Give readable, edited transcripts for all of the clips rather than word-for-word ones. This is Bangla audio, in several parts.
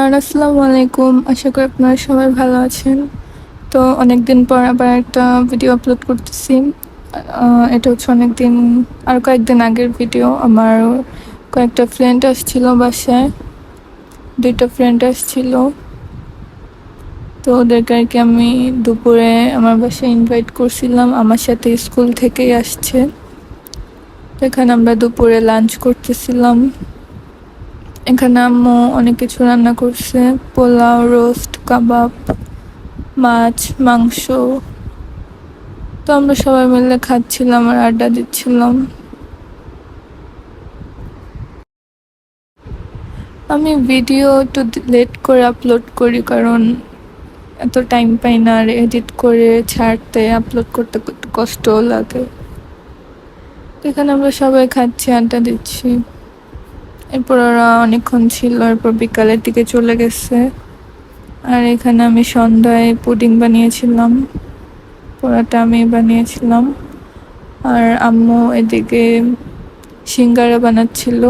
এভরিওয়ান, আসসালামু আলাইকুম। আশা করি আপনারা সবাই ভালো আছেন। তো অনেকদিন পর আবার একটা ভিডিও আপলোড করতেছি। এটা হচ্ছে আর কয়েকদিন আগের ভিডিও। আমার কয়েকটা ফ্রেন্ড আসছিল বাসায়, দুইটা ফ্রেন্ড আসছিল। তো ওদেরকে আর কি আমি দুপুরে আমার বাসায় ইনভাইট করছিলাম। আমার সাথে স্কুল থেকেই আসছে। তো এখানে আমরা দুপুরে লাঞ্চ করতেছিলাম। এখানে আম্মু অনেক কিছু রান্না করছে, পোলাও, রোস্ট, কাবাব, মাছ, মাংস। তো আমরা সবাই মিলে খাচ্ছিলাম আর আড্ডা দিচ্ছিলাম। আমি ভিডিও একটু লেট করে আপলোড করি, কারণ এত টাইম পাই না, আর এডিট করে ছাড়তে আপলোড করতে একটু কষ্টও লাগে। তো এখানে আমরা সবাই খাচ্ছি, আড্ডা দিচ্ছি। এরপর ওরা অনেকক্ষণ ছিল, এরপর বিকালের দিকে চলে গেছে। আর এখানে আমি সন্ধ্যায় পুডিং বানিয়েছিলাম, পোড়াটা আমি বানিয়েছিলাম। আর আম্মু এদিকে সিঙ্গারা বানাচ্ছিল।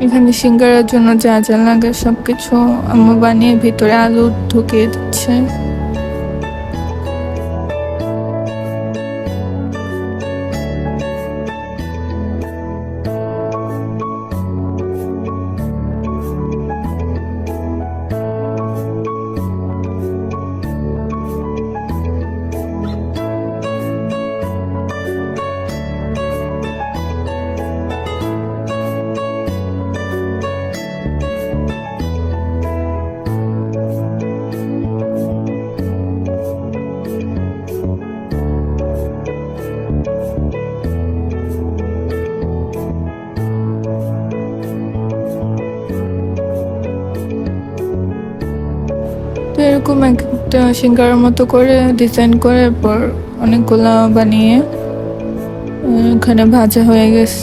এখানে সিঙ্গারার জন্য যা যা লাগে সবকিছু আম্মু বানিয়ে ভিতরে আলু ঢুকিয়ে দিচ্ছে। তো এরকম একটা সিঙ্গারার মতো করে ডিজাইন করে এরপর অনেকগুলা বানিয়ে এখানে ভাজা হয়ে গেছে।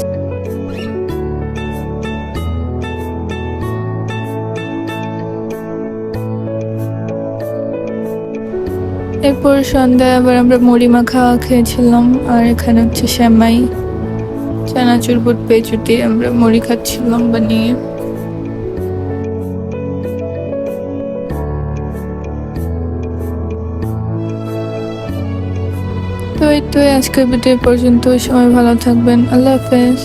এরপর সন্ধ্যায় আবার আমরা মুড়ি মাখা খেয়েছিলাম। আর এখানে হচ্ছে সেমাই, চানাচুর, বুট পেঁচু দিয়ে আমরা মুড়ি খাচ্ছিলাম বানিয়ে। তো এই তো আজকের ভিডিও পর্যন্ত। সবাই ভালো থাকবেন। আল্লাহ হাফেজ।